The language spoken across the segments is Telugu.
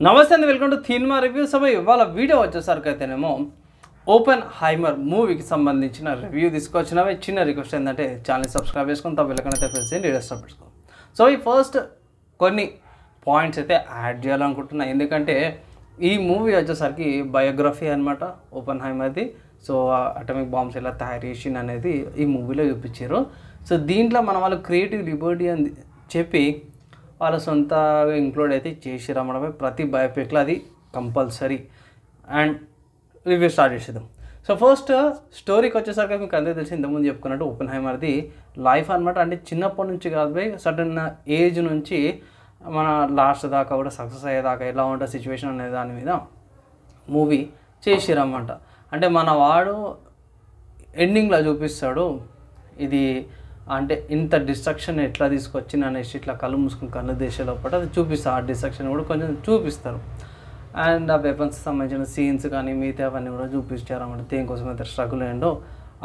నమస్తే అండి, వెల్కమ్ టు సినిమా రివ్యూస్. ఇవాళ వీడియో వచ్చేసరికి అయితేనేమో ఓపెన్ హైమర్ మూవీకి సంబంధించిన రివ్యూ తీసుకొచ్చినవి. చిన్న రిక్వెస్ట్ ఏంటంటే ఛానల్ సబ్స్క్రైబ్ చేసుకుని తప్పనికైతే ప్రెస్ చేయండి, లేటెస్ట్ పెట్టుకోండి. సో ఈ ఫస్ట్ కొన్ని పాయింట్స్ అయితే యాడ్ చేయాలనుకుంటున్నా, ఎందుకంటే ఈ మూవీ వచ్చేసరికి బయోగ్రఫీ అనమాట ఓపెన్ హైమర్ది. సో అటమిక్ బాంబ్స్ ఎలా తయారు చేసింది అనేది ఈ మూవీలో చూపించారు. సో దీంట్లో మన వాళ్ళు క్రియేటివ్ లిబర్టీ అని చెప్పి వాళ్ళ సొంతగా ఇంక్లూడ్ అయితే చేసి రమ్మడమే ప్రతి బయోపిక్లో అది కంపల్సరీ. అండ్ రివ్యూ స్టార్ట్ చేసేద్దాం. సో ఫస్ట్ స్టోరీకి వచ్చేసరికి మీకు అందరికీ తెలిసి ఇంతకుముందు చెప్పుకున్నట్టు ఓపెన్ హైమర్ది లైఫ్ అనమాట. అంటే చిన్నప్పటి నుంచి కాదు బై, సడన్ ఏజ్ నుంచి మన లాస్ట్ దాకా కూడా సక్సెస్ అయ్యేదాకా ఎలా ఉంటుంది సిచ్యువేషన్ అనే దాని మీద మూవీ చేసిరన్నమాట. అంటే మన వాడు ఎండింగ్లో చూపిస్తాడు ఇది, అంటే ఇంత డిస్ట్రక్షన్ ఎట్లా తీసుకొచ్చింది అనేసి ఇట్లా కళ్ళు మూసుకుని కన్ను దేశ లోపల అది చూపిస్తారు. ఆ డిస్ట్రక్షన్ కూడా కొంచెం చూపిస్తారు. అండ్ ఆ వెపన్స్ సంబంధించిన సీన్స్ కానీ మిగతా అవన్నీ కూడా చూపించారు అన్నమాట. దేనికోసం అయితే స్ట్రగుల్ అయ్యిండో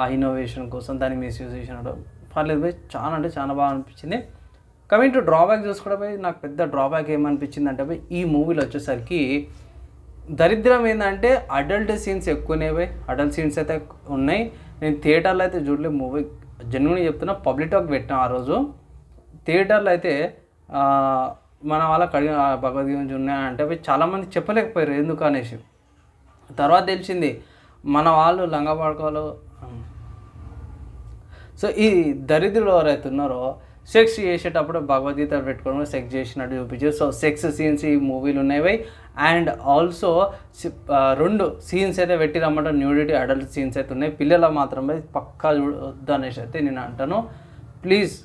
ఆ ఇన్నోవేషన్ కోసం దాన్ని మిస్యూజ్ చేసినాడు. పర్లేదు పోయి చాలా అంటే చాలా బాగా అనిపించింది. కమింగ్ టు డ్రాబ్యాక్ చూసుకోవడం పోయి నాకు పెద్ద డ్రాబ్యాక్ ఏమనిపించింది అంటే పోయి ఈ మూవీలో వచ్చేసరికి దరిద్రం ఏంటంటే అడల్ట్ సీన్స్ ఎక్కువనే పోయి, అడల్ట్ సీన్స్ అయితే ఉన్నాయి. నేను థియేటర్లో అయితే చూడలేదు మూవీ, జెన్యున్గా చెప్తున్నా. పబ్లిక్ టాక్ పెట్టినా ఆ రోజు. థియేటర్లో అయితే మన వాళ్ళకి అడిగిన భగవద్గీత గురించి ఉన్నాయంటే చాలామంది చెప్పలేకపోయారు ఎందుకు అనేసి. తర్వాత తెలిసింది మన వాళ్ళు లంగా పడుకోలు. సో ఈ దరిద్రులు ఎవరైతే ఉన్నారో సెక్స్ చేసేటప్పుడు భగవద్గీత పెట్టుకోవడం సెక్స్ చేసినట్టు చూపించారు. సో సెక్స్ సీన్స్ ఈ మూవీలు ఉన్నాయి. అండ్ ఆల్సో 2 సీన్స్ అయితే పెట్టి రమ్మంటే న్యూడిటీ అడల్ట్ సీన్స్ అయితే ఉన్నాయి. పిల్లల మాత్రమే పక్కా చూడొద్దు అనేసి అయితే నేను అంటాను. ప్లీజ్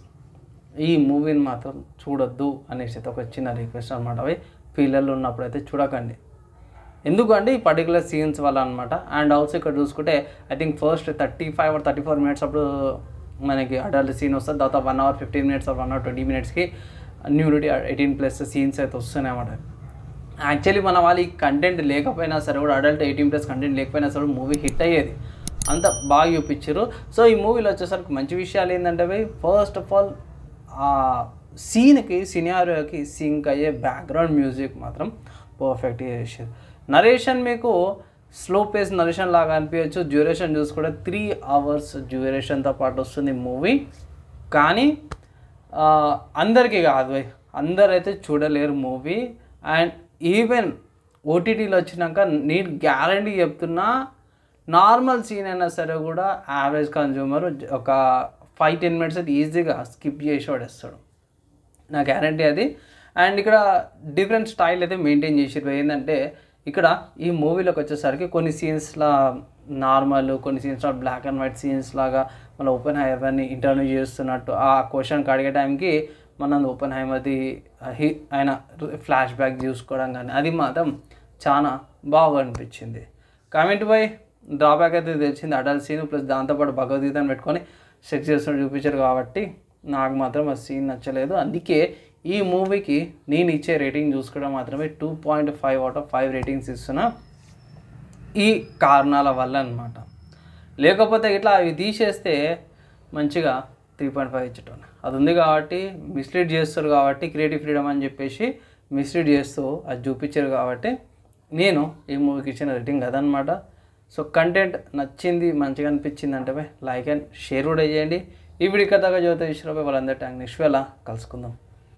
ఈ మూవీని మాత్రం చూడొద్దు అనేసి అయితే ఒక చిన్న రిక్వెస్ట్ అనమాట. అవి పిల్లలు ఉన్నప్పుడు అయితే చూడకండి, ఎందుకంటే ఈ పర్టికులర్ సీన్స్ వల్ల అనమాట. అండ్ ఆల్సో ఇక్కడ చూసుకుంటే I think first 35 or 34 minutes అప్పుడు మనకి అడల్ట్ సీన్ వస్తుంది. తర్వాత 1 hour 15 minutes or 1 hour 20 minutesకి nudity 18+ scenes అయితే వస్తున్నాయి అన్నమాట. యాక్చువల్లీ మన వాళ్ళు ఈ కంటెంట్ లేకపోయినా సరే కూడా అడల్ట్ 18+ కంటెంట్ లేకపోయినా సరే మూవీ హిట్ అయ్యేది, అంత బాగా చూపించారు. సో ఈ మూవీలో వచ్చేసరికి మంచి విషయాలు ఏంటంటే ఫస్ట్ ఆఫ్ ఆల్ ఆ సీన్కి సినారియోకి సింక్ అయ్యే బ్యాక్గ్రౌండ్ మ్యూజిక్ మాత్రం పర్ఫెక్ట్గా చేశారు. నరేషన్ మీకు స్లో పేస్ నరేషన్ లాగా అనిపించచ్చు. డ్యూరేషన్ చూసుకుంటే 3 hours డ్యూరేషన్తో పాటు వస్తుంది మూవీ. కానీ అందరికీ కాదు, అందరైతే చూడలేరు మూవీ. అండ్ ఈవెన్ ఓటీటీలో వచ్చినాక నేను గ్యారంటీ చెప్తున్నా, నార్మల్ సీన్ అయినా సరే కూడా యావరేజ్ కన్జ్యూమర్ ఒక 5-10 minutes అయితే ఈజీగా స్కిప్ చేసి పడేస్తాడు, నా గ్యారంటీ అది. అండ్ ఇక్కడ డిఫరెంట్ స్టైల్ అయితే మెయింటైన్ చేసారు. ఏంటంటే ఇక్కడ ఈ మూవీలోకి వచ్చేసరికి కొన్ని సీన్స్లో నార్మల్, కొన్ని సీన్స్లో బ్లాక్ అండ్ వైట్ సీన్స్ లాగా మన ఓపెన్ హైమర్ని ఇంటర్వ్యూ చేస్తున్నట్టు ఆ క్వశ్చన్కి అడిగే టైంకి మన ఓపెన్ హైమర్ది ఆయన ఫ్లాష్ బ్యాక్ చూసుకోవడం కానీ అది మాత్రం చాలా బాగా అనిపించింది. కామెంట్ బై డ్రాబ్యాక్ అయితే తెలిసింది అడల్ట్ సీన్ ప్లస్ దాంతోపాటు భగవద్గీతను పెట్టుకొని సెక్స్ చేస్తున్నట్టు చూపించారు కాబట్టి నాకు మాత్రం ఆ సీన్ నచ్చలేదు. అందుకే ఈ మూవీకి నేను ఇచ్చే రేటింగ్ చూసుకోవడం మాత్రమే 2.5 out of 5 రేటింగ్స్ ఇస్తున్నా, ఈ కారణాల వల్ల అనమాట. లేకపోతే ఇట్లా అవి తీసేస్తే మంచిగా 3.5 ఇచ్చటం. అది ఉంది కాబట్టి మిస్లీడ్ చేస్తారు, కాబట్టి క్రియేటివ్ ఫ్రీడమ్ అని చెప్పేసి మిస్లీడ్ చేస్తూ అది చూపించారు కాబట్టి నేను ఈ మూవీకి ఇచ్చిన రేటింగ్ అదనమాట. సో కంటెంట్ నచ్చింది, మంచిగా అనిపించింది అంటే లైక్ అండ్ షేర్ కూడా చేయండి. ఈ వీడియో కథగా జ్యోతి ఇచ్చినపై వాళ్ళందరి ట్యాంక్ నెక్స్ట్ వేళ కలుసుకుందాం.